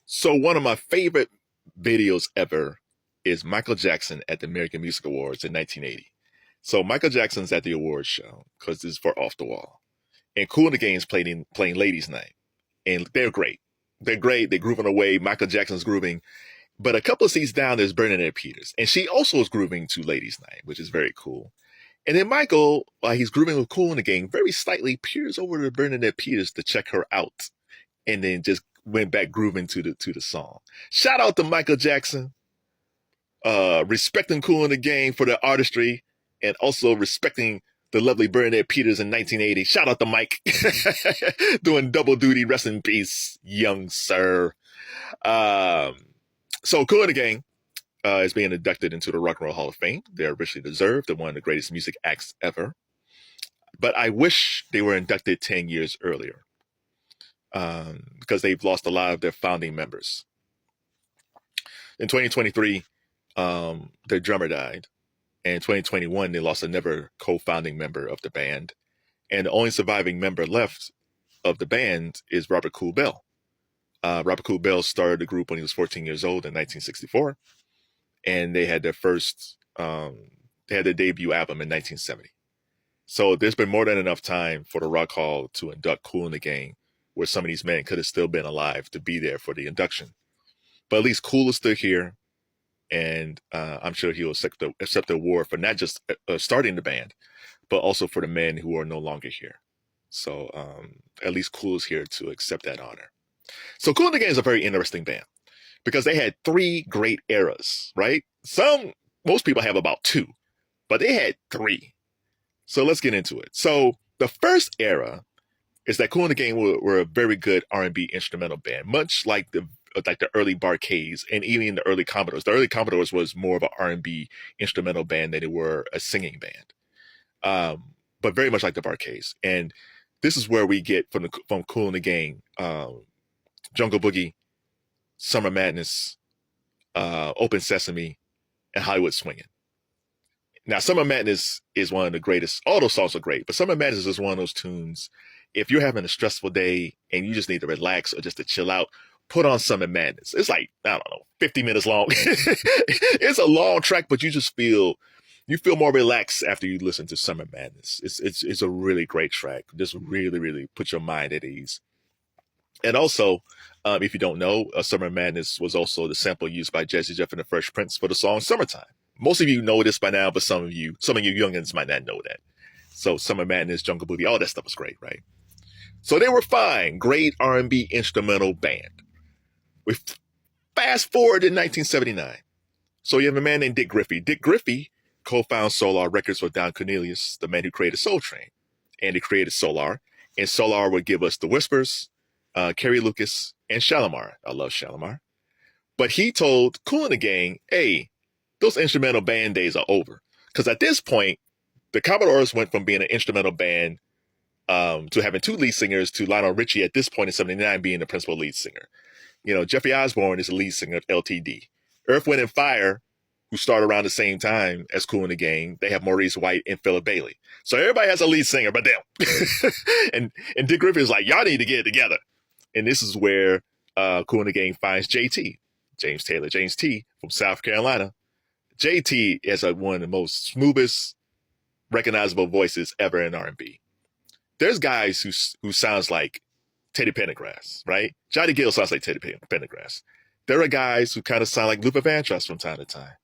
So one of my favorite videos ever is Michael Jackson at the American Music Awards in 1980. So Michael Jackson's at the awards show because this is for Off the Wall, and Kool the Gang is playing Ladies Night, and they're great. They're great. They're grooving away. Michael Jackson's grooving, but a couple of seats down there's Bernadette Peters, and she also is grooving to Ladies Night, which is very cool. And then Michael, while he's grooving with Kool and the Gang, very slightly peers over to Bernadette Peters to check her out, and then just went back grooving to the song. Shout out to Michael Jackson, respecting Kool and the Gang for their artistry, and also respecting the lovely Bernadette Peters in 1980. Shout out to Mike, doing double duty. Rest in peace, young sir. Um, so Kool and the Gang is being inducted into the Rock and Roll Hall of Fame. They're richly deserved. They're one of the greatest music acts ever. But I wish they were inducted 10 years earlier, because they've lost a lot of their founding members. In 2023, their drummer died. And in 2021, they lost another co-founding member of the band. And the only surviving member left of the band is Robert Kool Bell. Robert Kool Bell started the group when he was 14 years old in 1964. And they had their debut album in 1970. So there's been more than enough time for the Rock Hall to induct Kool and the Gang, where some of these men could have still been alive to be there for the induction. But at least Kool is still here, and I'm sure he'll accept the award for not just starting the band, but also for the men who are no longer here. So at least Kool is here to accept that honor. So Kool and the Gang is a very interesting band because they had three great eras, right? Most people have about two, but they had three. So let's get into it. So the first era is that Kool and the Gang were a very good R&B instrumental band, much like the early Bar-Kays and even the early Commodores. The early Commodores was more of an R&B instrumental band than they were a singing band, but very much like the Bar-Kays. And this is where we get from Kool and the Gang, Jungle Boogie, Summer Madness, Open Sesame, and Hollywood Swingin'. Now, Summer Madness is one of the greatest. All those songs are great, but Summer Madness is one of those tunes. If you're having a stressful day and you just need to relax or just to chill out, put on Summer Madness. It's like, I don't know, 50 minutes long. It's a long track, but you feel more relaxed after you listen to Summer Madness. It's a really great track. Just really, really put your mind at ease. And also, if you don't know, Summer Madness was also the sample used by Jazzy Jeff and the Fresh Prince for the song Summertime. Most of you know this by now, but some of you youngins might not know that. So Summer Madness, Jungle Boogie, all that stuff was great, right? So they were fine. Great R&B instrumental band. We fast forward to 1979. So you have a man named Dick Griffey. Dick Griffey co-founded Solar Records with Don Cornelius, the man who created Soul Train. And he created Solar. And Solar would give us The Whispers, Carrie Lucas, and Shalimar. I love Shalimar. But he told Kool and the Gang, hey, those instrumental band days are over. Because at this point, the Commodores went from being an instrumental band to having two lead singers to Lionel Richie at this point in 79 being the principal lead singer. You know, Jeffrey Osborne is the lead singer of LTD. Earth, Wind, and Fire, who started around the same time as Kool and the Gang, they have Maurice White and Philip Bailey. So everybody has a lead singer but them. and Dick Griffey is like, y'all need to get it together. And this is where Kool and the Gang finds JT, James T, from South Carolina. JT is one of the most smoothest, recognizable voices ever in R&B. There's guys who sounds like Teddy Pendergrass, right? Johnny Gill sounds like Teddy Pendergrass. There are guys who kind of sound like Luther Vandross from time to time.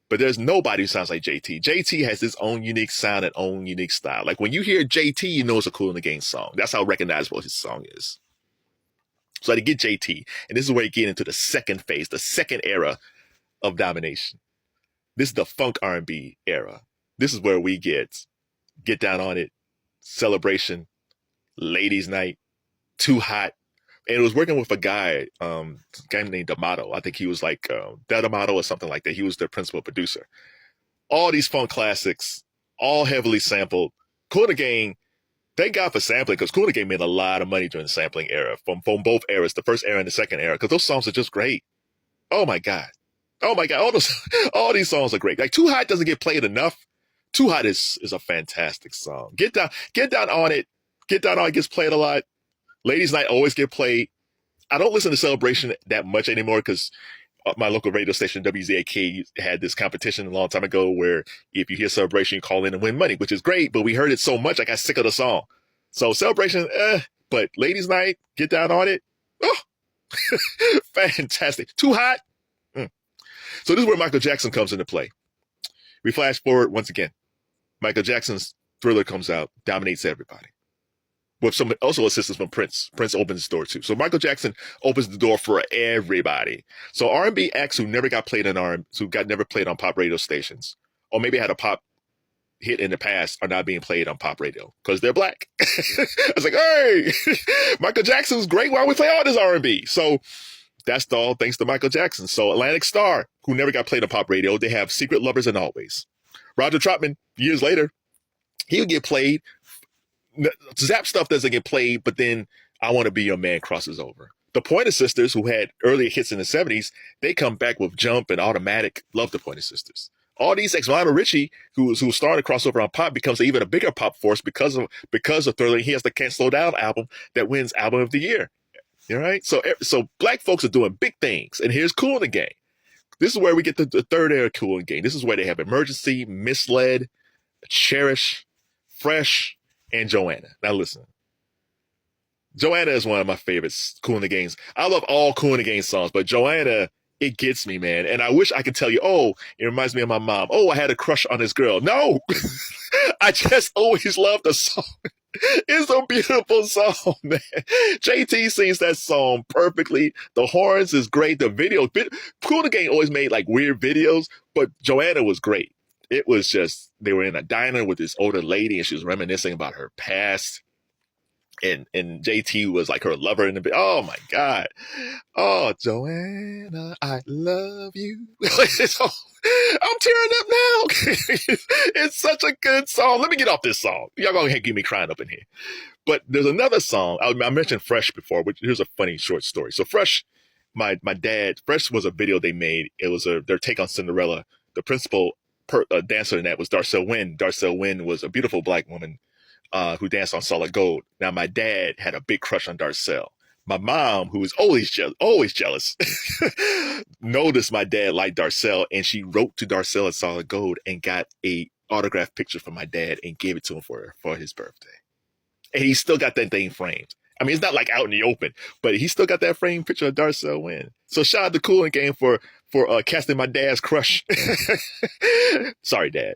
But there's nobody who sounds like JT. JT has his own unique sound and own unique style. Like when you hear JT, you know it's a Kool and the Gang song. That's how recognizable his song is. So to get JT, and this is where you get into the second phase, the second era of domination. This is the funk R&B era. This is where we get down on it, celebration, ladies' night, too hot. And it was working with a guy named D'Amato. I think he was like D'Amato or something like that. He was the principal producer. All these funk classics, all heavily sampled. Kool the Gang, thank God for sampling, because Kool the Gang made a lot of money during the sampling era, from both eras, the first era and the second era, because those songs are just great. Oh my God. All these songs are great. Like Too Hot doesn't get played enough. Too Hot is a fantastic song. Get down on it. Get down on it gets played a lot. Ladies Night always get played. I don't listen to Celebration that much anymore because my local radio station WZAK had this competition a long time ago where if you hear Celebration, you call in and win money, which is great. But we heard it so much, I got sick of the song. So Celebration, but Ladies Night, Get Down on It, oh, fantastic. Too hot. So this is where Michael Jackson comes into play. We flash forward once again. Michael Jackson's Thriller comes out, dominates everybody. With some also assistance from Prince. Prince opens the door too. So Michael Jackson opens the door for everybody. So R&B acts who never got played never played on pop radio stations, or maybe had a pop hit in the past, are not being played on pop radio because they're black. I was like, hey, Michael Jackson's great. Why don't we play all this R&B? So that's all thanks to Michael Jackson. So Atlantic Star, who never got played on pop radio, they have Secret Lovers and Always. Roger Troutman, years later, he would get played. Zap stuff doesn't get played, but then I Want to Be Your Man crosses over. The Pointer Sisters, who had earlier hits in the 70s, they come back with Jump and Automatic. Love the Pointer Sisters. All these Lionel Richie, who started crossover on pop, becomes even a bigger pop force because of Thriller. He has the Can't Slow Down album that wins Album of the Year. All right, so black folks are doing big things, and here's Kool the Gang. This is where we get the third era Kool the Gang. This is where they have Emergency, Misled, Cherish, Fresh, and Joanna. Now listen, Joanna is one of my favorites Kool the Gangs. I love all Kool the Gang songs, but Joanna, it gets me, man. And I wish I could tell you, oh, it reminds me of my mom. Oh, I had a crush on this girl. No, I just always loved the song. It's a beautiful song, man. JT sings that song perfectly. The horns is great. The video, Kool the Gang always made like weird videos, but Joanna was great. It was just, they were in a diner with this older lady and she was reminiscing about her past. And JT was like her lover in the, oh my God. Oh, Joanna, I love you. I'm tearing up now. It's such a good song. Let me get off this song. Y'all gonna get me crying up in here. But there's another song. I mentioned Fresh before, which here's a funny short story. So Fresh, my dad, Fresh was a video they made. It was their take on Cinderella. The principal dancer in that was Darcel Wynn. Darcel Wynn was a beautiful black woman who danced on Solid Gold. Now, my dad had a big crush on Darcel. My mom, who was always jealous, noticed my dad liked Darcel, and she wrote to Darcel at Solid Gold and got a autographed picture from my dad and gave it to him for his birthday. And he still got that thing framed. I mean, it's not like out in the open, but he still got that framed picture of Darcel Wynn. So shout out to Kool the Gang for casting my dad's crush. Sorry, Dad.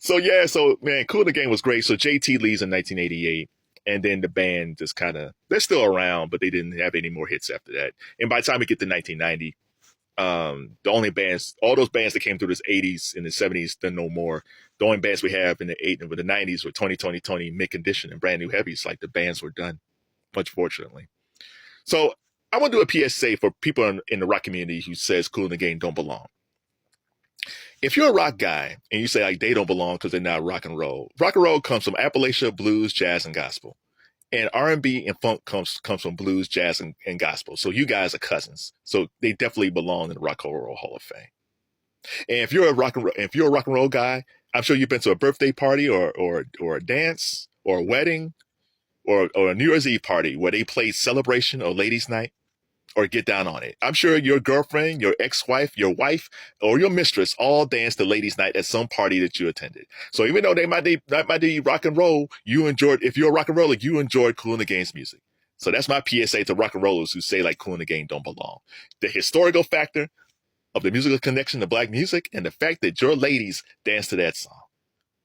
So man, Kool the Gang was great. So JT leaves in 1988, and then the band just they're still around, but they didn't have any more hits after that. And by the time we get to 1990, the only bands, all those bands that came through this 80s and the 70s, then no more. The only bands we have in the 90s were Tony, Mint Condition, and Brand New Heavies. Like the bands were done, unfortunately. So I want to do a PSA for people in the rock community who says Kool the Gang don't belong. If you're a rock guy and you say like they don't belong because they're not rock and roll comes from Appalachia, blues, jazz, and gospel. And R&B and funk comes from blues, jazz, and gospel. So you guys are cousins. So they definitely belong in the Rock and Roll Hall of Fame. And if you're a rock and roll guy, I'm sure you've been to a birthday party or a dance or a wedding or a New Year's Eve party where they played Celebration or Ladies Night or Get Down on It. I'm sure your girlfriend, your ex-wife, your wife, or your mistress all danced to Ladies Night at some party that you attended. So even though that might be rock and roll, you enjoyed, if you're a rock and roller, you enjoyed Kool the Gang's music. So that's my PSA to rock and rollers who say like Kool the Gang don't belong. The historical factor of the musical connection to black music and the fact that your ladies dance to that song.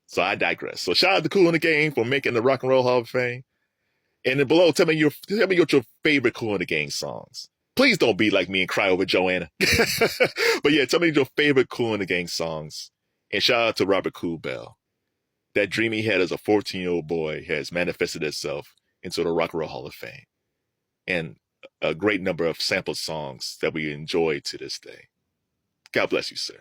So I digress. So shout out to Kool the Gang for making the Rock and Roll Hall of Fame. And then below, tell me what your favorite Kool the Gang songs. Please don't be like me and cry over Joanna. But yeah, tell me your favorite Kool the Gang songs. And shout out to Robert Kool Bell. That dream he had as a 14-year-old boy has manifested itself into the Rock and Roll Hall of Fame. And a great number of sampled songs that we enjoy to this day. God bless you, sir.